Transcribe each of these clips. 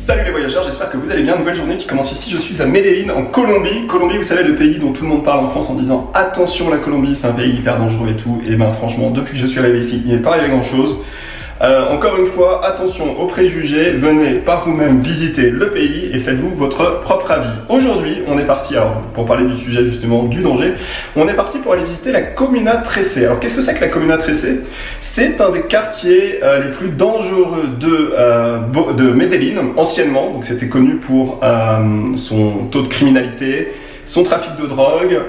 Salut les voyageurs, j'espère que vous allez bien. Nouvelle journée qui commence ici. Je suis à Medellín en Colombie. Colombie, vous savez, le pays dont tout le monde parle en France en disant attention, la Colombie c'est un pays hyper dangereux et tout. Et ben franchement, depuis que je suis arrivé ici, il n'est pas arrivé grand chose. Encore une fois, attention aux préjugés, venez par vous-même visiter le pays et faites-vous votre propre avis. Aujourd'hui, on est parti, alors pour parler du sujet justement du danger, on est parti pour aller visiter la Comuna 13. Alors qu'est-ce que c'est que la Comuna 13? C'est un des quartiers les plus dangereux de Medellín, anciennement, donc c'était connu pour son taux de criminalité, son trafic de drogue,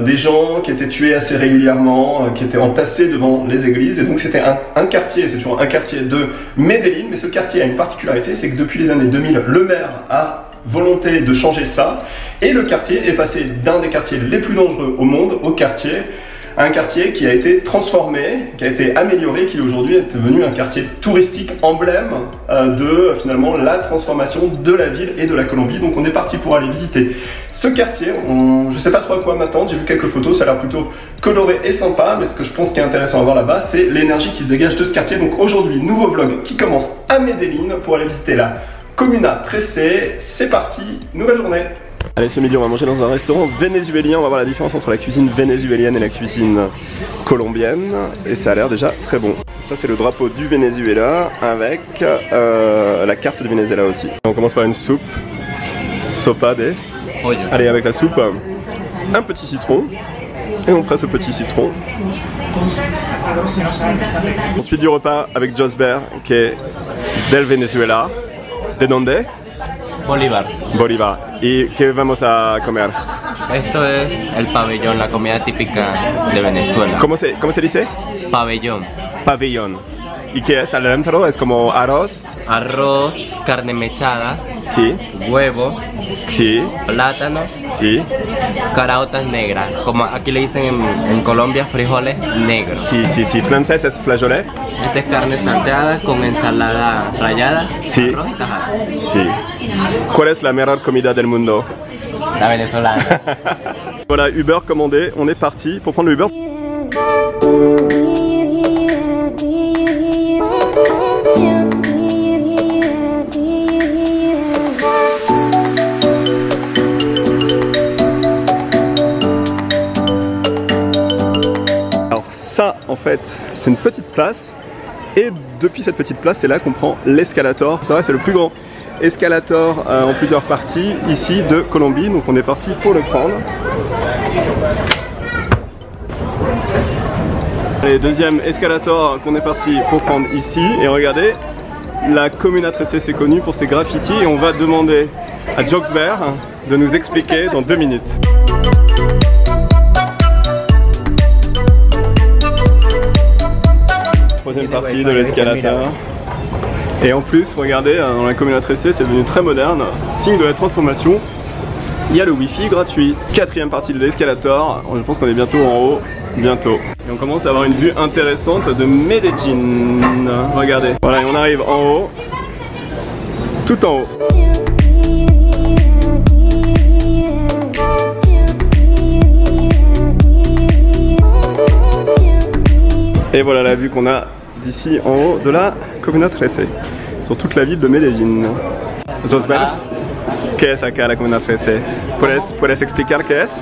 des gens qui étaient tués assez régulièrement, qui étaient entassés devant les églises, et donc c'était un quartier, c'est toujours un quartier de Medellín, mais ce quartier a une particularité, c'est que depuis les années 2000, le maire a volonté de changer ça, et le quartier est passé d'un des quartiers les plus dangereux au monde au quartier, un quartier qui a été transformé, qui a été amélioré, qui aujourd'hui est devenu un quartier touristique emblème de finalement la transformation de la ville et de la Colombie. Donc on est parti pour aller visiter ce quartier. Je ne sais pas trop à quoi m'attendre, j'ai vu quelques photos, ça a l'air plutôt coloré et sympa, mais ce que je pense qui est intéressant à voir là-bas, c'est l'énergie qui se dégage de ce quartier. Donc aujourd'hui, nouveau vlog qui commence à Medellín pour aller visiter la Comuna 13. C'est parti, nouvelle journée. Allez, ce midi on va manger dans un restaurant vénézuélien, on va voir la différence entre la cuisine vénézuélienne et la cuisine colombienne, et ça a l'air déjà très bon. Ça c'est le drapeau du Venezuela avec la carte du Venezuela aussi. On commence par une soupe, sopa de... Allez, avec la soupe, un petit citron, et on presse ce petit citron. Ensuite du repas avec Josber, qui est del Venezuela. ¿De dónde? Bolívar. Bolívar. ¿Y qué vamos a comer? Esto es el pabellón, la comida típica de Venezuela. ¿Cómo se dice? Pabellón. Pabellón. ¿Y qué es adentro? ¿Es como arroz? Arroz, carne mechada, Sí. huevo, Sí. plátano, Sí. caraotas negras. Como aquí le dicen en Colombia, frijoles negros. Sí, sí, sí. ¿Francés es flageolet? Esta es carne salteada con ensalada rallada, Sí. arroz y tajada. Sí. ¿Cuál es la mejor comida del mundo? La venezolana. Voilà, Uber commandé. On est parti pour prendre le Uber. Ça, en fait, c'est une petite place, et depuis cette petite place, c'est là qu'on prend l'escalator. C'est vrai, c'est le plus grand escalator en plusieurs parties ici de Colombie, donc on est parti pour le prendre. Allez, deuxième escalator qu'on est parti pour prendre ici, et regardez, la Comuna 13 c'est connu pour ses graffitis, et on va demander à Josber de nous expliquer dans 2 minutes. Troisième partie de l'escalator. Et en plus, regardez, dans la Comuna 13, c'est devenu très moderne. Signe de la transformation, il y a le Wi-Fi gratuit. Quatrième partie de l'escalator. Je pense qu'on est bientôt en haut. Bientôt. Et on commence à avoir une vue intéressante de Medellín. Regardez. Voilà, et on arrive en haut. Tout en haut. Et voilà la vue qu'on a d'ici en haut de la Comuna 13, sur toute la ville de Medellín. Josber, ¿qué es acá la Comuna 13? ¿Puedes explicar qué es?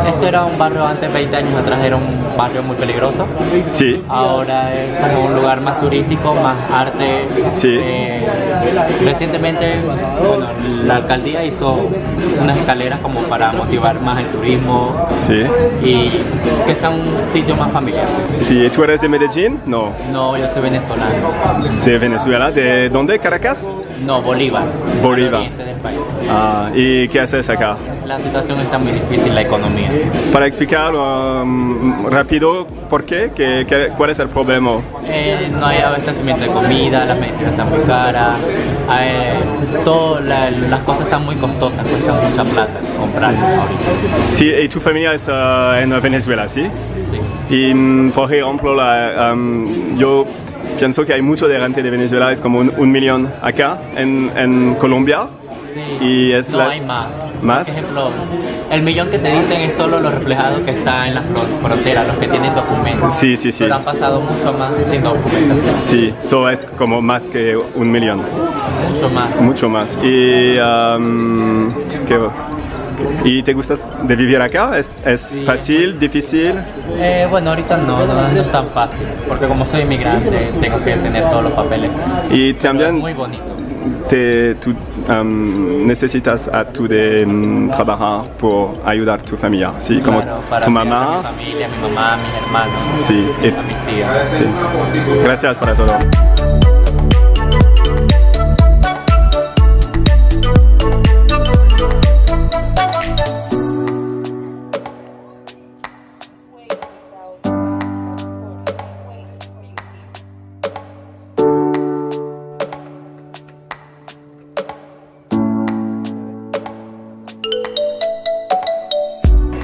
Esto era un barrio antes, 20 años atrás, era un barrio muy peligroso. Sí. Ahora es como un lugar más turístico, más arte. Sí. Recientemente, bueno, la alcaldía hizo unas escaleras como para motivar más el turismo. Sí. Y que sea un sitio más familiar. Sí. ¿Tú eres de Medellín? No. No, yo soy venezolano. ¿De Venezuela? ¿De dónde? ¿Caracas? No, Bolívar. Bolívar. Al oriente del país. Ah, ¿y qué haces acá? La situación está muy difícil, la economía. Para explicar rápido por qué, ¿cuál es el problema? No hay abastecimiento de comida, las medicinas están muy caras, todas las cosas están muy costosas, cuesta mucha plata comprar ahorita. Sí, ¿y tu familia es en Venezuela, sí? Sí. Y por ejemplo, yo pienso que hay mucho de gente de Venezuela, es como un millón acá en Colombia. Sí. Y es No hay más. ¿Más? Por ejemplo, el millón que te dicen es solo los reflejados que están en la frontera, los que tienen documentos. Sí, sí, sí. Pero han pasado mucho más sin documentación. Sí, eso es como más que 1 millón. Mucho más. Mucho más. ¿Y te gusta de vivir acá? ¿Es Sí. fácil, difícil? Bueno, ahorita no es tan fácil, porque como soy inmigrante tengo que tener todos los papeles. Y Pero es también muy bonito. tú necesitas a tu de trabajar por ayudar a tu familia, ¿sí? Como Claro, para tu cuidar a mamá. mi familia, a mi mamá, a mis hermanos, Sí, a mis tías. sí. Gracias para todo.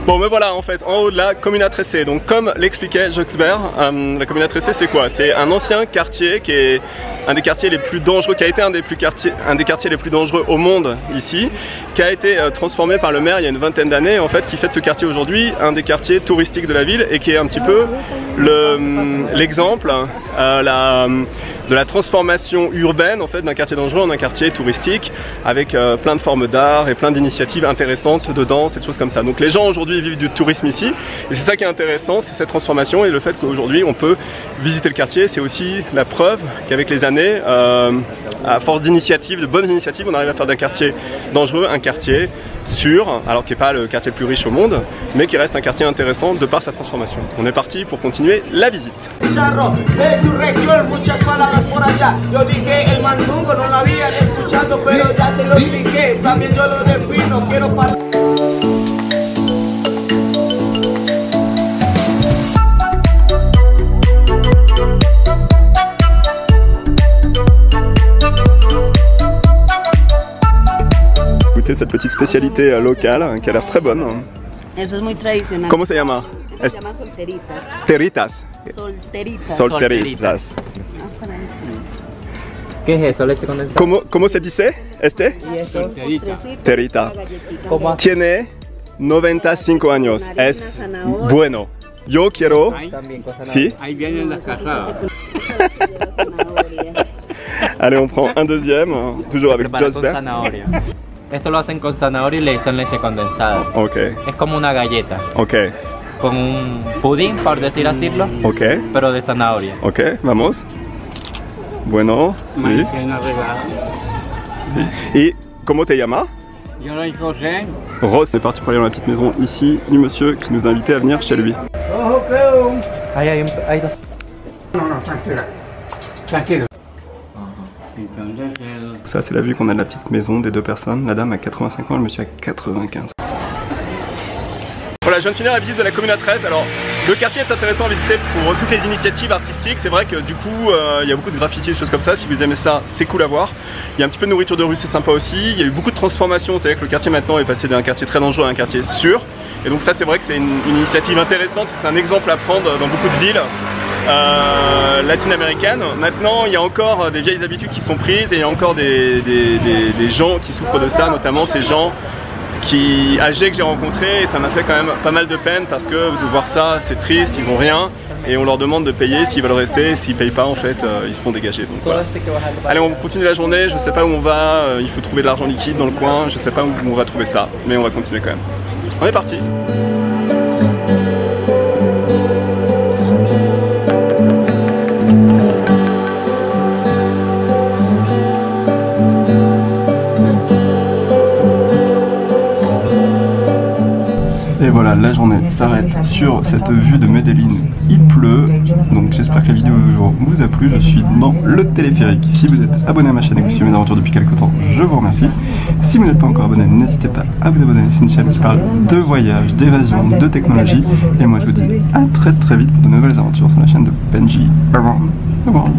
Bon, me voilà en fait en haut de la Comuna 13C. Donc, comme l'expliquait Joxbert, la Comuna 13C c'est quoi? C'est un ancien quartier qui est un des quartiers les plus dangereux, qui a été un des quartiers les plus dangereux au monde ici, qui a été transformé par le maire il y a une vingtaine d'années en fait, qui fait de ce quartier aujourd'hui un des quartiers touristiques de la ville et qui est un petit peu l'exemple de la transformation urbaine en fait d'un quartier dangereux en un quartier touristique avec plein de formes d'art et plein d'initiatives intéressantes de danse et de choses comme ça. Donc les gens aujourd'hui vivent du tourisme ici et c'est ça qui est intéressant, c'est cette transformation et le fait qu'aujourd'hui on peut visiter le quartier. C'est aussi la preuve qu'avec les années, à force d'initiatives, de bonnes initiatives, on arrive à faire d'un quartier dangereux un quartier sûr, alors qui n'est pas le quartier le plus riche au monde, mais qui reste un quartier intéressant de par sa transformation. On est parti pour continuer la visite. Cette petite spécialité locale qui a l'air très bonne. Eso es muy tradicional. ¿Cómo se llama? Se llama solteritas. Teritas. Solteritas. Solteritas. ¿Qué es eso? ¿Leche condensada? ¿Cómo se dice este? ¿Y eso? Terita. ¿Cómo hace? Tiene 95 años. Es bueno. Yo quiero. También con zanahoria. ¿Sí? Ahí vienen las casadas. Allez, on prend un deuxième, toujours avec Prepara con Josbert. zanahoria. Esto lo hacen con zanahoria y le echan leche condensada. Ok, Es como una galleta, ok, con un pudín, por decir asílo, ok, pero de zanahoria. ok, vamos. Bueno, sí, Maicena regada. sí. ¿Y cómo te llamas? Yo soy José. Rose. C'est parti pour aller dans la petite maison ici du monsieur qui nous a invités à venir chez lui. Ahí hay dos. No, tranquila. Tranquilo. Entonces Ça, c'est la vue qu'on a de la petite maison des deux personnes. La dame a 85 ans, le monsieur a 95. Voilà, je viens de finir la visite de la Comuna 13. Alors, le quartier est intéressant à visiter pour toutes les initiatives artistiques. C'est vrai que du coup, il y a beaucoup de graffiti et des choses comme ça. Si vous aimez ça, c'est cool à voir. Il y a un petit peu de nourriture de rue, c'est sympa aussi. Il y a eu beaucoup de transformations. C'est vrai que le quartier maintenant est passé d'un quartier très dangereux à un quartier sûr. Et donc ça, c'est vrai que c'est une initiative intéressante. C'est un exemple à prendre dans beaucoup de villes latino-américaines. Maintenant, il y a encore des vieilles habitudes qui sont prises et il y a encore des gens qui souffrent de ça, notamment ces gens âgés que j'ai rencontrés, et ça m'a fait quand même pas mal de peine parce que de voir ça, c'est triste, ils n'ont rien et on leur demande de payer s'ils veulent rester. S'ils payent pas, en fait, ils se font dégager. Donc voilà. Allez, on continue la journée. Je sais pas où on va. Il faut trouver de l'argent liquide dans le coin. Je sais pas où on va trouver ça, mais on va continuer quand même. On est parti. Et voilà, la journée s'arrête sur cette vue de Medellín. Il pleut, donc j'espère que la vidéo du jour vous a plu. Je suis dans le téléphérique. Si vous êtes abonné à ma chaîne et que vous suivez mes aventures depuis quelque temps, je vous remercie. Si vous n'êtes pas encore abonné, n'hésitez pas à vous abonner. C'est une chaîne qui parle de voyage, d'évasion, de technologie. Et moi je vous dis à très vite pour de nouvelles aventures sur la chaîne de Benji Around the World.